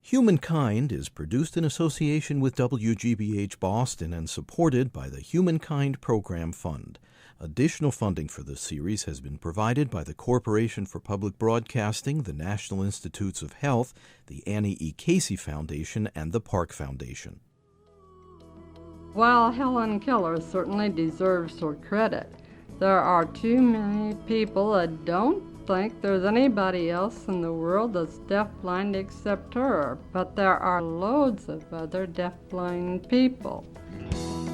Humankind is produced in association with WGBH Boston and supported by the Humankind Program Fund. Additional funding for this series has been provided by the Corporation for Public Broadcasting, the National Institutes of Health, the Annie E. Casey Foundation, and the Park Foundation. While Helen Keller certainly deserves her credit, there are too many people that don't think there's anybody else in the world that's deafblind except her, but there are loads of other deafblind people.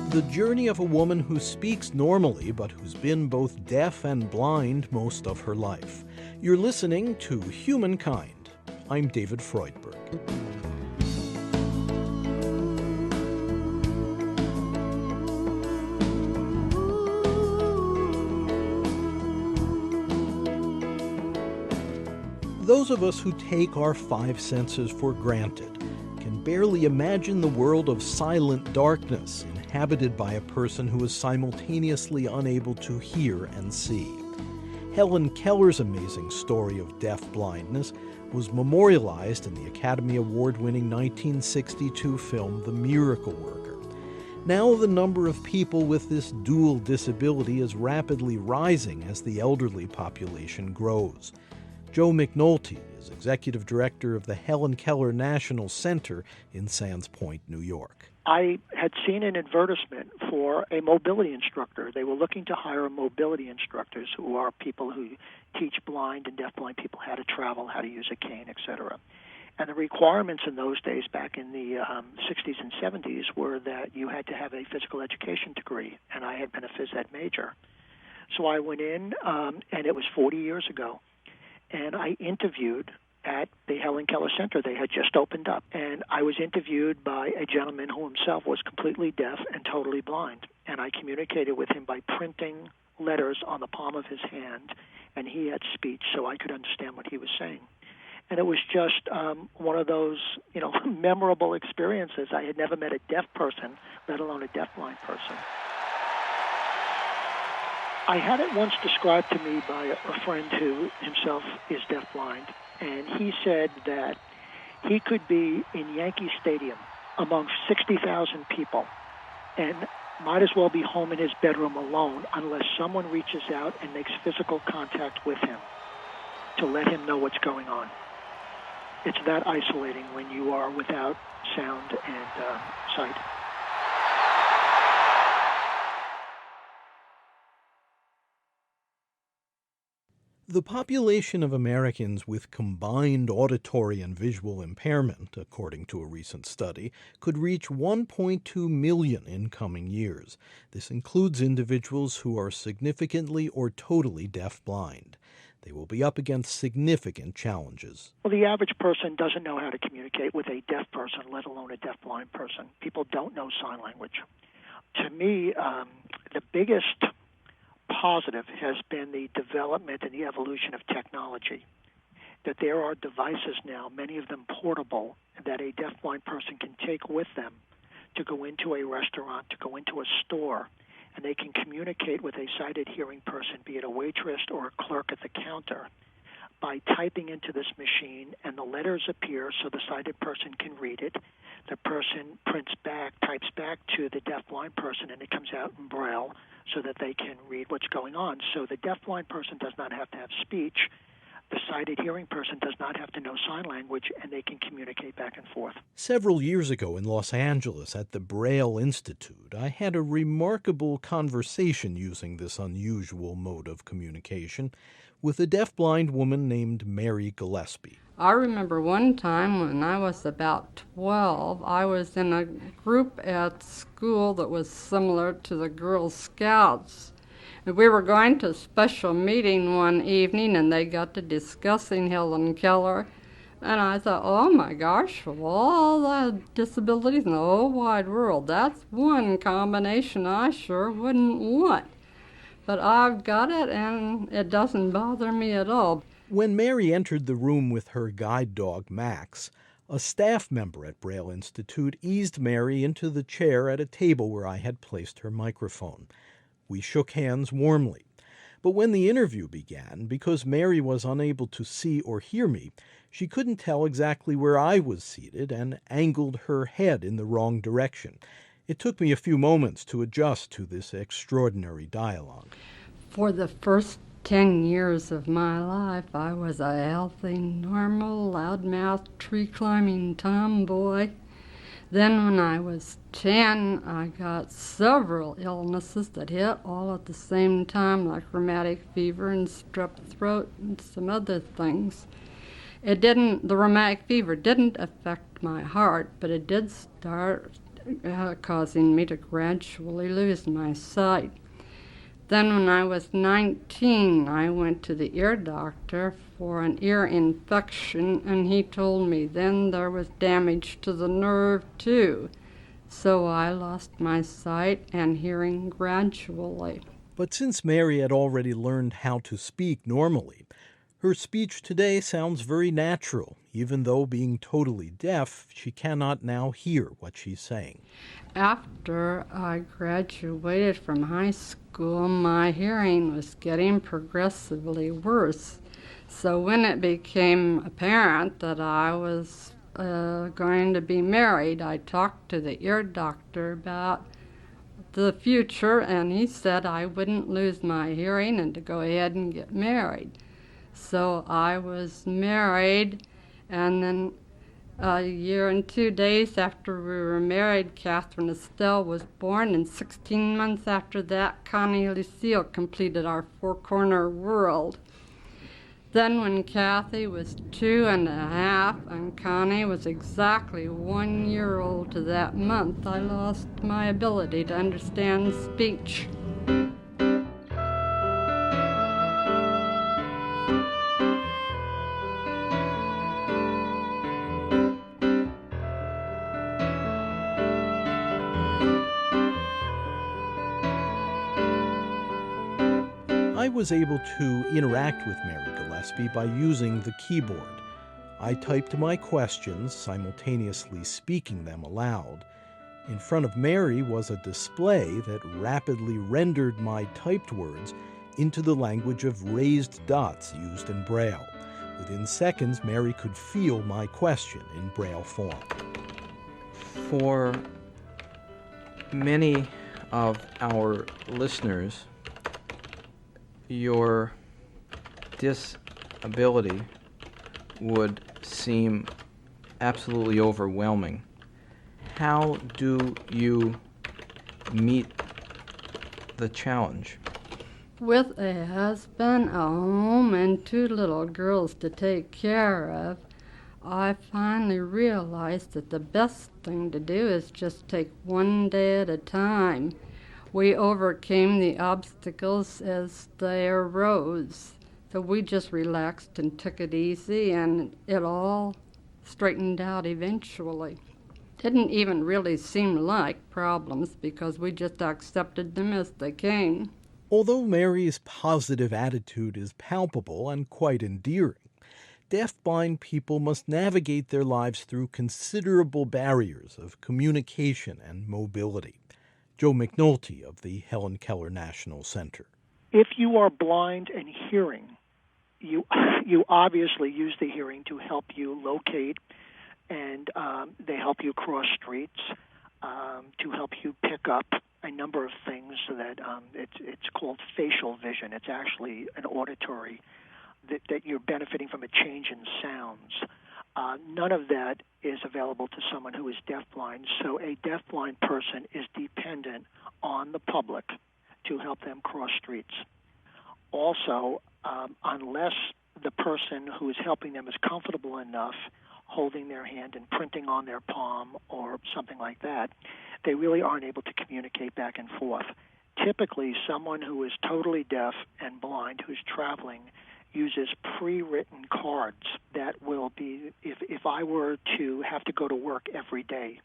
The journey of a woman who speaks normally but who's been both deaf and blind most of her life. You're listening to Humankind. I'm David Freudberg. Those of us who take our five senses for granted can barely imagine the world of silent darkness inhabited by a person who is simultaneously unable to hear and see. Helen Keller's amazing story of deaf-blindness was memorialized in the Academy Award-winning 1962 film The Miracle Worker. Now the number of people with this dual disability is rapidly rising as the elderly population grows. Joe McNulty is executive director of the Helen Keller National Center in Sands Point, New York. I had seen an advertisement for a mobility instructor. They were looking to hire mobility instructors who are people who teach blind and deafblind people how to travel, how to use a cane, etc. And the requirements in those days, back in the 60s and 70s, were that you had to have a physical education degree, and I had been a phys ed major. So I went in, and it was 40 years ago. And I interviewed at the Helen Keller Center. They had just opened up. And I was interviewed by a gentleman who himself was completely deaf and totally blind. And I communicated with him by printing letters on the palm of his hand, and he had speech so I could understand what he was saying. And it was just one of those, memorable experiences. I had never met a deaf person, let alone a deafblind person. I had it once described to me by a friend who himself is deafblind, and he said that he could be in Yankee Stadium among 60,000 people and might as well be home in his bedroom alone unless someone reaches out and makes physical contact with him to let him know what's going on. It's that isolating when you are without sound and sight. The population of Americans with combined auditory and visual impairment, according to a recent study, could reach 1.2 million in coming years. This includes individuals who are significantly or totally deaf-blind. They will be up against significant challenges. Well, the average person doesn't know how to communicate with a deaf person, let alone a deaf-blind person. People don't know sign language. To me, the biggest positive has been the development and the evolution of technology, that there are devices now, many of them portable, that a deafblind person can take with them to go into a restaurant, to go into a store, and they can communicate with a sighted hearing person, be it a waitress or a clerk at the counter, by typing into this machine, and the letters appear so the sighted person can read it. The person types back to the deafblind person, and it comes out in Braille so that they can read what's going on. So the deafblind person does not have to have speech. The sighted hearing person does not have to know sign language, and they can communicate back and forth. Several years ago in Los Angeles at the Braille Institute, I had a remarkable conversation using this unusual mode of communication with a deafblind woman named Mary Gillespie. I remember one time when I was about 12, I was in a group at school that was similar to the Girl Scouts. And we were going to a special meeting one evening, and they got to discussing Helen Keller. And I thought, oh my gosh, of all the disabilities in the whole wide world, that's one combination I sure wouldn't want. But I've got it, and it doesn't bother me at all. When Mary entered the room with her guide dog, Max, a staff member at Braille Institute eased Mary into the chair at a table where I had placed her microphone. We shook hands warmly. But when the interview began, because Mary was unable to see or hear me, She couldn't tell exactly where I was seated and angled her head in the wrong direction. It took me a few moments to adjust to this extraordinary dialogue. For the first 10 years of my life, I was a healthy, normal, loudmouth, tree-climbing tomboy. Then when I was 10, I got several illnesses that hit all at the same time, like rheumatic fever and strep throat and some other things. The rheumatic fever didn't affect my heart, but it did start causing me to gradually lose my sight. Then when I was 19, I went to the ear doctor for an ear infection, and he told me then there was damage to the nerve too. So I lost my sight and hearing gradually. But since Mary had already learned how to speak normally, her speech today sounds very natural, even though being totally deaf, she cannot now hear what she's saying. After I graduated from high school, my hearing was getting progressively worse. So when it became apparent that I was going to be married, I talked to the ear doctor about the future, and he said I wouldn't lose my hearing and to go ahead and get married. So I was married, and then a year and 2 days after we were married, Catherine Estelle was born, and 16 months after that, Connie Lucille completed our four-corner world. Then when Kathy was 2.5 and Connie was exactly 1 year old to that month, I lost my ability to understand speech. I was able to interact with Mary Gillespie by using the keyboard. I typed my questions, simultaneously speaking them aloud. In front of Mary was a display that rapidly rendered my typed words into the language of raised dots used in Braille. Within seconds, Mary could feel my question in Braille form. For many of our listeners, your disability would seem absolutely overwhelming. How do you meet the challenge? With a husband, a home, and 2 little girls to take care of, I finally realized that the best thing to do is just take one day at a time. We overcame the obstacles as they arose. So we just relaxed and took it easy, and it all straightened out eventually. Didn't even really seem like problems because we just accepted them as they came. Although Mary's positive attitude is palpable and quite endearing, deafblind people must navigate their lives through considerable barriers of communication and mobility. Joe McNulty of the Helen Keller National Center. If you are blind and hearing, you obviously use the hearing to help you locate, and they help you cross streets, to help you pick up a number of things so that it's called facial vision. It's actually an auditory that you're benefiting from a change in sounds. None of that is available to someone who is deafblind, so a deafblind person is dependent on the public to help them cross streets. Also, unless the person who is helping them is comfortable enough holding their hand and printing on their palm or something like that, they really aren't able to communicate back and forth. Typically, someone who is totally deaf and blind who's traveling uses pre-written cards that will be, if I were to have to go to work every day,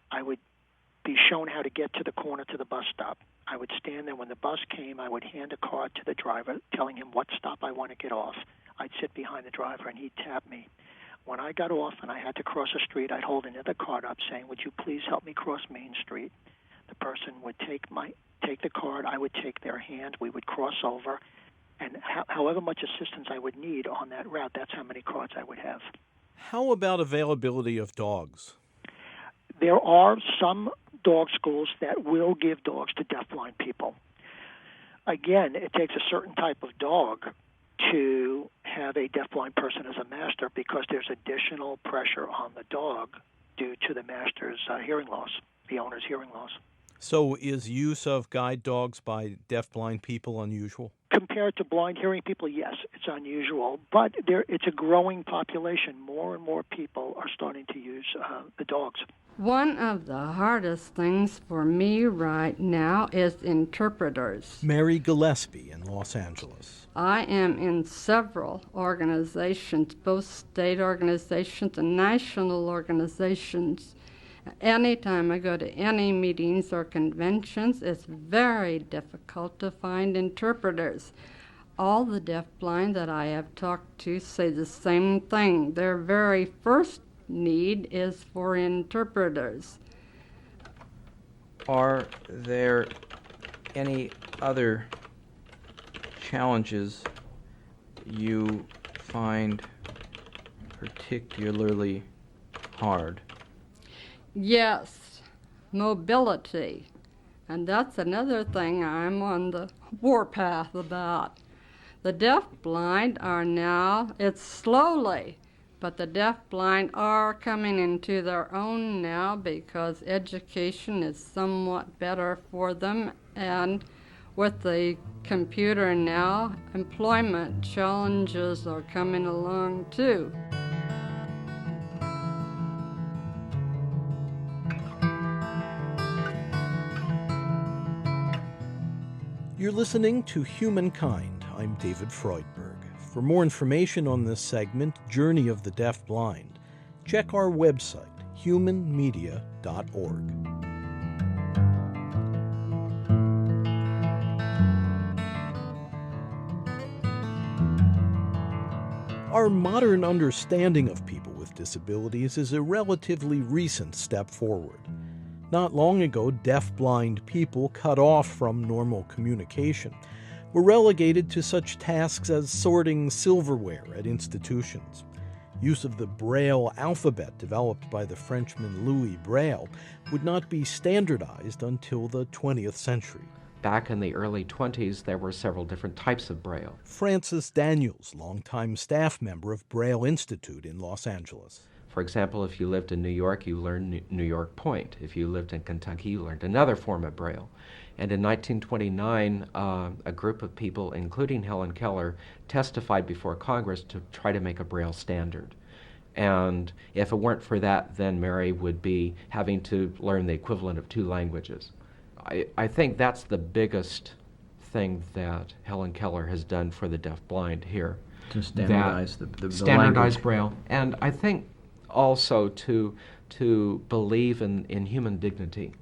I would be shown how to get to the corner to the bus stop. I would stand there. When the bus came, I would hand a card to the driver telling him what stop I want to get off. I'd sit behind the driver and he'd tap me. When I got off and I had to cross a street, I'd hold another card up saying, "Would you please help me cross Main Street?" The person would take the card, I would take their hand, we would cross over, And however much assistance I would need on that route, that's how many cards I would have. How about availability of dogs? There are some dog schools that will give dogs to deafblind people. Again, it takes a certain type of dog to have a deafblind person as a master because there's additional pressure on the dog due to the master's hearing loss, the owner's hearing loss. So is use of guide dogs by deafblind people unusual? Compared to blind hearing people, yes, it's unusual, but it's a growing population. More and more people are starting to use the dogs. One of the hardest things for me right now is interpreters. Mary Gillespie in Los Angeles. I am in several organizations, both state organizations and national organizations. Anytime I go to any meetings or conventions, it's very difficult to find interpreters. All the deafblind that I have talked to say the same thing. Their very first need is for interpreters. Are there any other challenges you find particularly hard? Yes, mobility. And that's another thing I'm on the warpath about. The deafblind are now, it's slowly, but the deafblind are coming into their own now because education is somewhat better for them. And with the computer now, employment challenges are coming along too. You're listening to Humankind. I'm David Freudberg. For more information on this segment, Journey of the Deafblind, check our website, humanmedia.org. Our modern understanding of people with disabilities is a relatively recent step forward. Not long ago, deafblind people cut off from normal communication were relegated to such tasks as sorting silverware at institutions. Use of the Braille Alphabet, developed by the Frenchman Louis Braille, would not be standardized until the 20th century. Back in the early 20s, there were several different types of Braille. Francis Daniels, longtime staff member of Braille Institute in Los Angeles. For example, if you lived in New York, you learned New York Point. If you lived in Kentucky, you learned another form of Braille. And in 1929, a group of people, including Helen Keller, testified before Congress to try to make a Braille standard. And if it weren't for that, then Mary would be having to learn the equivalent of 2 languages. I think that's the biggest thing that Helen Keller has done for the deafblind here. To standardize the standardize language. Braille. And I think also to believe in human dignity,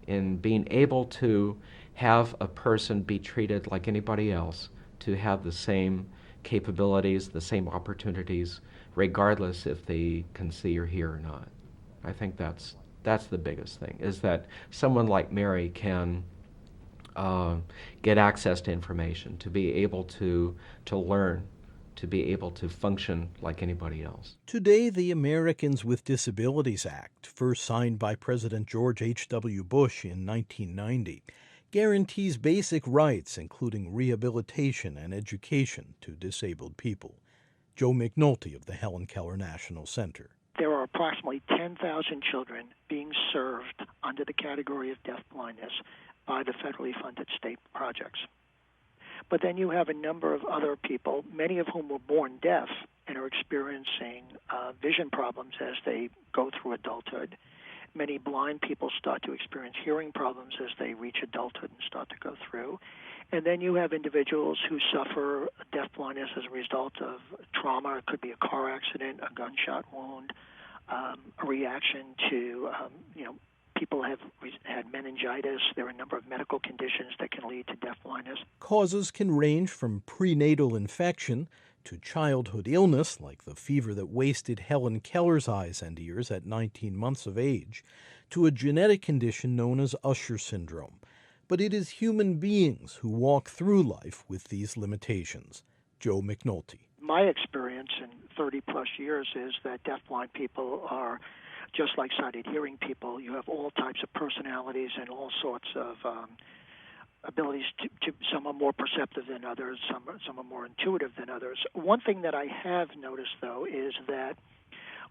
in being able to have a person be treated like anybody else, to have the same capabilities, the same opportunities, regardless if they can see or hear or not. I think that's the biggest thing, is that someone like Mary can get access to information, to be able to learn, to be able to function like anybody else. Today, the Americans with Disabilities Act, first signed by President George H.W. Bush in 1990, guarantees basic rights, including rehabilitation and education, to disabled people. Joe McNulty of the Helen Keller National Center. There are approximately 10,000 children being served under the category of deafblindness by the federally funded state projects. But then you have a number of other people, many of whom were born deaf and are experiencing vision problems as they go through adulthood. Many blind people start to experience hearing problems as they reach adulthood and start to go through. And then you have individuals who suffer deafblindness as a result of trauma. It could be a car accident, a gunshot wound, a reaction to, people have had meningitis. There are a number of medical conditions that can lead to deafblindness. Causes can range from prenatal infection to childhood illness, like the fever that wasted Helen Keller's eyes and ears at 19 months of age, to a genetic condition known as Usher syndrome. but it is human beings who walk through life with these limitations. Joe McNulty. My experience in 30-plus years is that deafblind people are just like sighted hearing people. You have all types of personalities and all sorts of abilities. Some are more perceptive than others, some are more intuitive than others. One thing that I have noticed, though, is that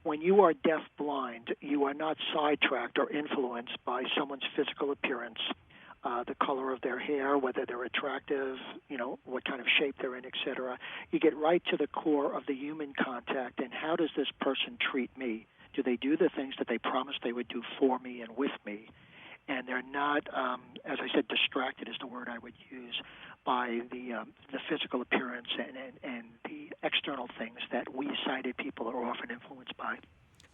when you are deafblind, you are not sidetracked or influenced by someone's physical appearance, the color of their hair, whether they're attractive, what kind of shape they're in, etc. You get right to the core of the human contact, and how does this person treat me? Do they do the things that they promised they would do for me and with me? And they're not, as I said, distracted is the word I would use, by the physical appearance and the external things that we sighted people are often influenced by.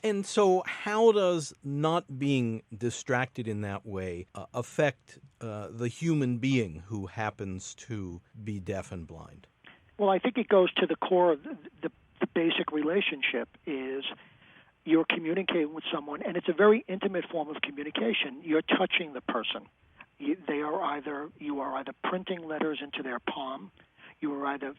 And so how does not being distracted in that way affect the human being who happens to be deaf and blind? Well, I think it goes to the core of the basic relationship is you're communicating with someone, and it's a very intimate form of communication. You're touching the person. You are either printing letters into their palm, you are either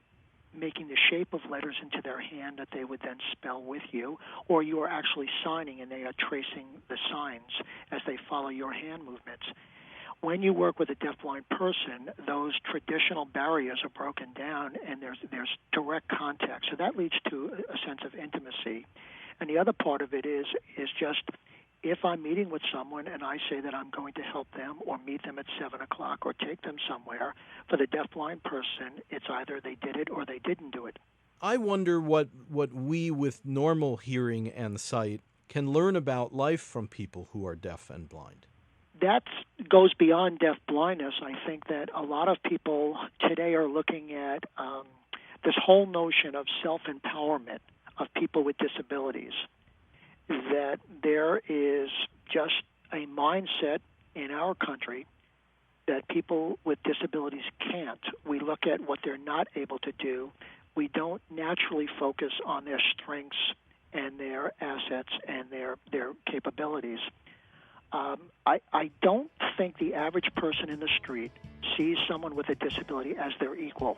making the shape of letters into their hand that they would then spell with you, or you are actually signing and they are tracing the signs as they follow your hand movements. When you work with a deafblind person, those traditional barriers are broken down and there's direct contact. So that leads to a sense of intimacy. And the other part of it is just if I'm meeting with someone and I say that I'm going to help them or meet them at 7 o'clock or take them somewhere, for the deafblind person, it's either they did it or they didn't do it. I wonder what we with normal hearing and sight can learn about life from people who are deaf and blind. That goes beyond deafblindness. I think that a lot of people today are looking at this whole notion of self-empowerment of people with disabilities, that there is just a mindset in our country that people with disabilities can't. We look at what they're not able to do. We don't naturally focus on their strengths and their assets and their capabilities. I don't think the average person in the street sees someone with a disability as their equal.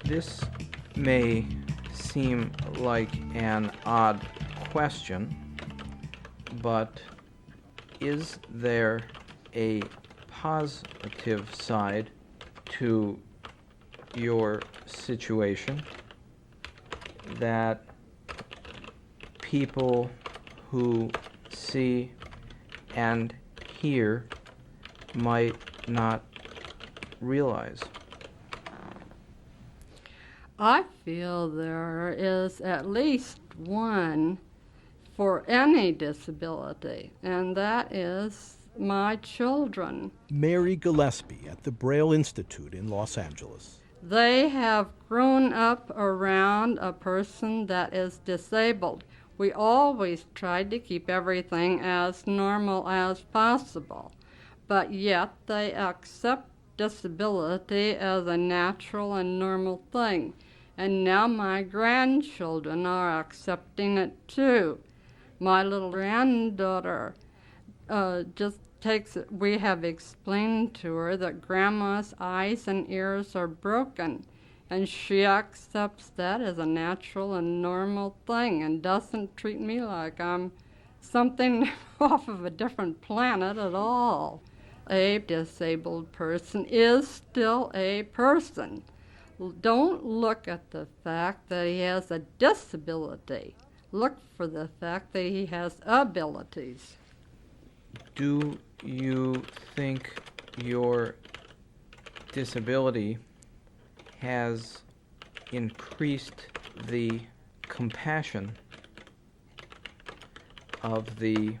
This may seem like an odd question, but is there a positive side to your situation that people who see and hear might not realize? I feel there is at least one for any disability, and that is my children. Mary Gillespie at the Braille Institute in Los Angeles. They have grown up around a person that is disabled. We always tried to keep everything as normal as possible, but yet they accept disability as a natural and normal thing. And now my grandchildren are accepting it too. My little granddaughter just takes it. We have explained to her that Grandma's eyes and ears are broken, and she accepts that as a natural and normal thing and doesn't treat me like I'm something off of a different planet at all. A disabled person is still a person. Don't look at the fact that he has a disability. Look for the fact that he has abilities. Do you think your disability has increased the compassion of the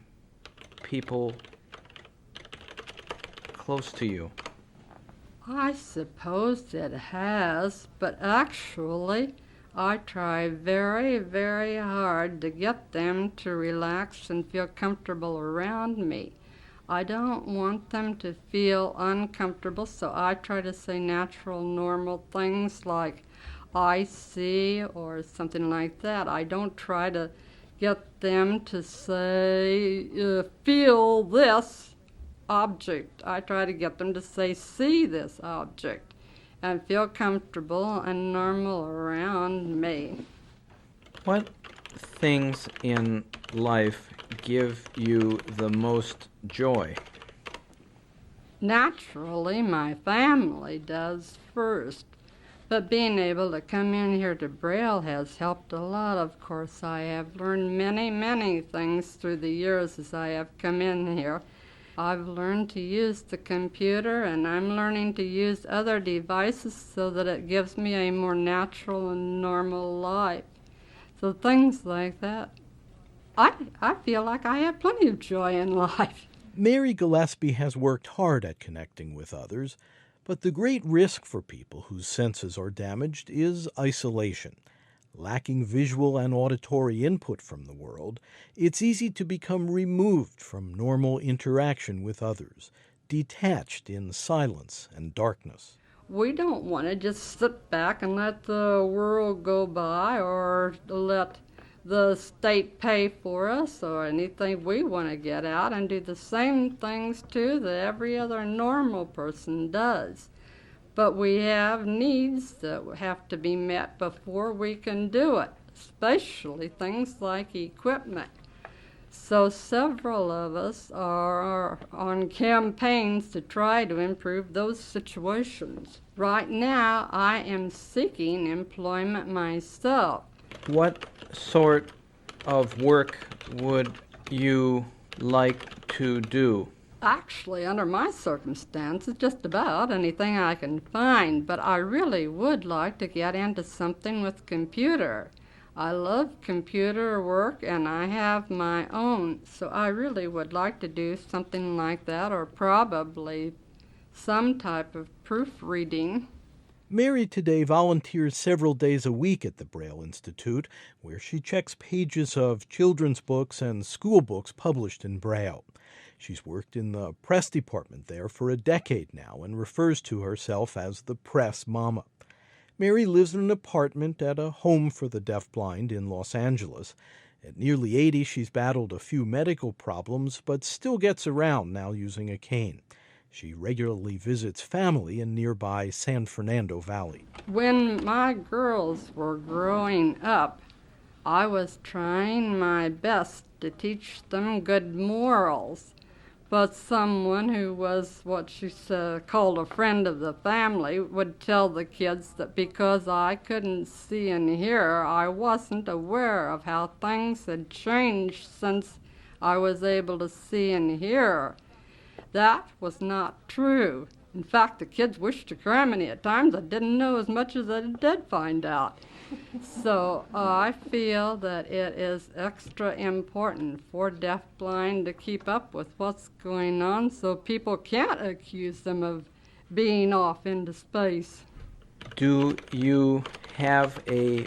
people close to you? I suppose it has, but actually I try very, very hard to get them to relax and feel comfortable around me. I don't want them to feel uncomfortable, so I try to say natural, normal things like I see or something like that. I don't try to get them to say, feel this object. I try to get them to say, see this object, and feel comfortable and normal around me. What things in life give you the most joy? Naturally, my family does first, but being able to come in here to Braille has helped a lot. Of course, I have learned many, many things through the years as I have come in here. I've learned to use the computer, and I'm learning to use other devices so that it gives me a more natural and normal life. So things like that, I feel like I have plenty of joy in life. Mary Gillespie has worked hard at connecting with others, but the great risk for people whose senses are damaged is isolation. Lacking visual and auditory input from the world, it's easy to become removed from normal interaction with others, detached in silence and darkness. We don't want to just sit back and let the world go by or let the state pay for us or anything. We want to get out and do the same things too that every other normal person does. But we have needs that have to be met before we can do it, especially things like equipment. So several of us are on campaigns to try to improve those situations. Right now, I am seeking employment myself. What sort of work would you like to do? Actually, under my circumstances, just about anything I can find, but I really would like to get into something with computer. I love computer work, and I have my own, so I really would like to do something like that, or probably some type of proofreading. Mary today volunteers several days a week at the Braille Institute, where she checks pages of children's books and school books published in Braille. She's worked in the press department there for a decade now and refers to herself as the press mama. Mary lives in an apartment at a home for the deafblind in Los Angeles. At nearly 80, she's battled a few medical problems, but still gets around now using a cane. She regularly visits family in nearby San Fernando Valley. When my girls were growing up, I was trying my best to teach them good morals. But someone who was what she called a friend of the family would tell the kids that because I couldn't see and hear, I wasn't aware of how things had changed since I was able to see and hear. That was not true. In fact, the kids wished to cram me at times. I didn't know as much as I did find out. So I feel that it is extra important for deafblind to keep up with what's going on so people can't accuse them of being off into space. Do you have a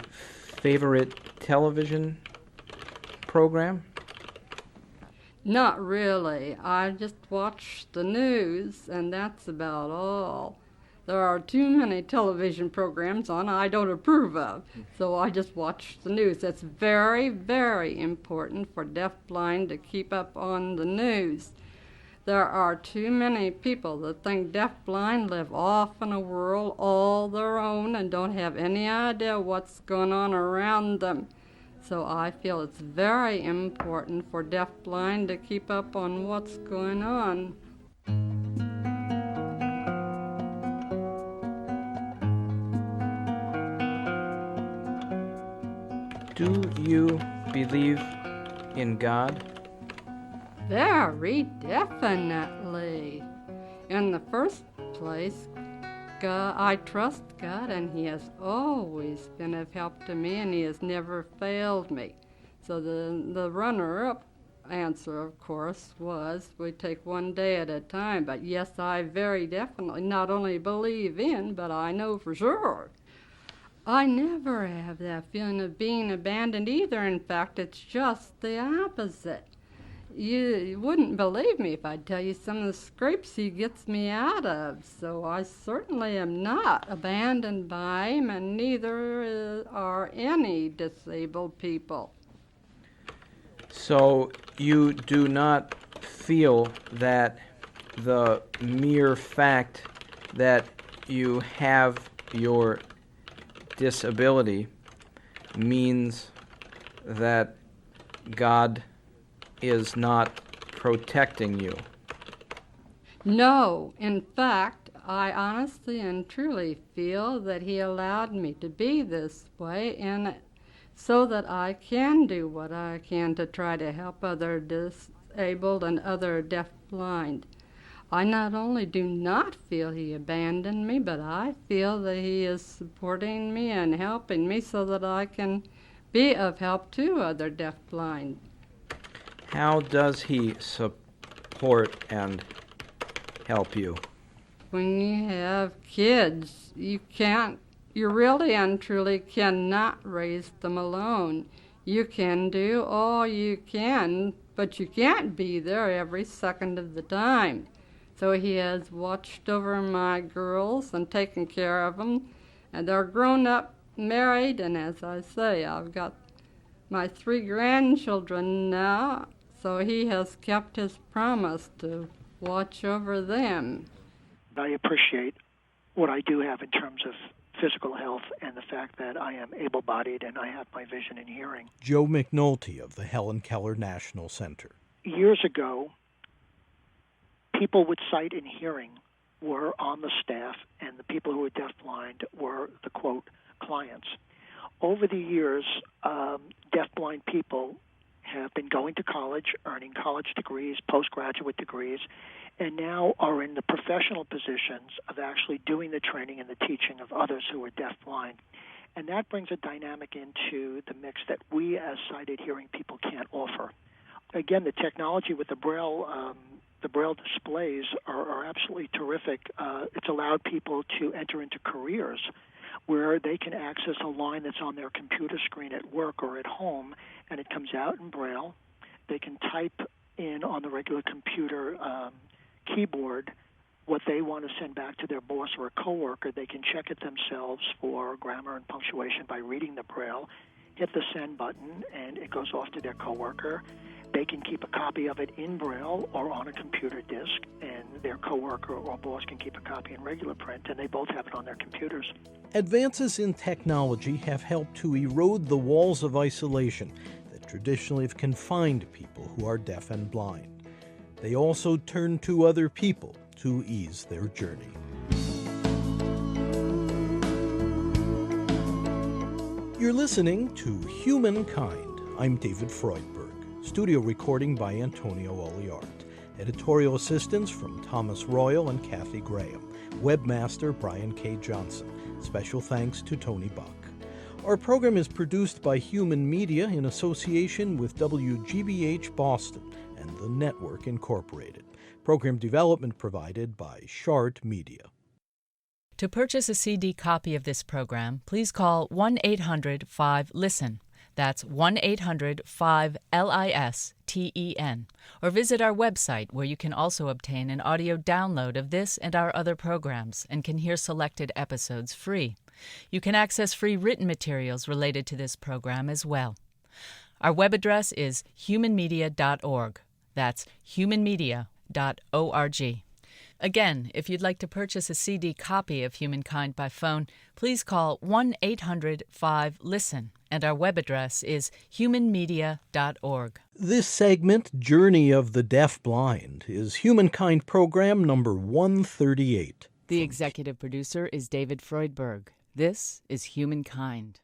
favorite television program? Not really. I just watch the news, and that's about all. There are too many television programs on I don't approve of, so I just watch the news. It's very, very important for deafblind to keep up on the news. There are too many people that think deafblind live off in a world all their own and don't have any idea what's going on around them. So I feel it's very important for deafblind to keep up on what's going on. Do you believe in God? Very definitely. In the first place, God, I trust God, and He has always been of help to me, and He has never failed me. So the runner-up answer, of course, was we take one day at a time. But yes, I very definitely not only believe in, but I know for sure. I never have that feeling of being abandoned either. In fact, it's just the opposite. You wouldn't believe me if I'd tell you some of the scrapes He gets me out of. So I certainly am not abandoned by Him, and neither are any disabled people. So you do not feel that the mere fact that you have your disability means that God is not protecting you? No, in fact, I honestly and truly feel that he allowed me to be this way, and so that I can do what I can to try to help other disabled and other deafblind. I not only do not feel he abandoned me, but I feel that he is supporting me and helping me so that I can be of help to other deafblind. How does he support and help you? When you have kids, you really and truly cannot raise them alone. You can do all you can, but you can't be there every second of the time. So he has watched over my girls and taken care of them, and they're grown up, married, and as I say, I've got my 3 grandchildren now, so he has kept his promise to watch over them. I appreciate what I do have in terms of physical health and the fact that I am able-bodied and I have my vision and hearing. Joe McNulty of the Helen Keller National Center. Years ago, people with sight and hearing were on the staff, and the people who were deafblind were the, quote, clients. Over the years, deafblind people have been going to college, earning college degrees, postgraduate degrees, and now are in the professional positions of actually doing the training and the teaching of others who are deafblind. And that brings a dynamic into the mix that we as sighted hearing people can't offer. Again, the technology with the Braille displays are absolutely terrific. It's allowed people to enter into careers where they can access a line that's on their computer screen at work or at home, and it comes out in Braille. They can type in on the regular computer keyboard what they want to send back to their boss or a coworker. They can check it themselves for grammar and punctuation by reading the Braille, hit the send button, and it goes off to their coworker. They can keep a copy of it in Braille or on a computer disk, and their coworker or boss can keep a copy in regular print, and they both have it on their computers. Advances in technology have helped to erode the walls of isolation that traditionally have confined people who are deaf and blind. They also turn to other people to ease their journey. You're listening to Humankind. I'm David Freudberg. Studio recording by Antonio Oliart. Editorial assistance from Thomas Royal and Kathy Graham. Webmaster Brian K. Johnson. Special thanks to Tony Buck. Our program is produced by Human Media in association with WGBH Boston and the Network Incorporated. Program development provided by Shard Media. To purchase a CD copy of this program, please call 1-800-5LISTEN. That's 1-800-5LISTEN. Or visit our website, where you can also obtain an audio download of this and our other programs and can hear selected episodes free. You can access free written materials related to this program as well. Our web address is humanmedia.org. That's humanmedia.org. Again, if you'd like to purchase a CD copy of Humankind by phone, please call 1-800-5LISTEN, and our web address is humanmedia.org. This segment, Journey of the Deafblind, is Humankind program number 138. The executive producer is David Freudberg. This is Humankind.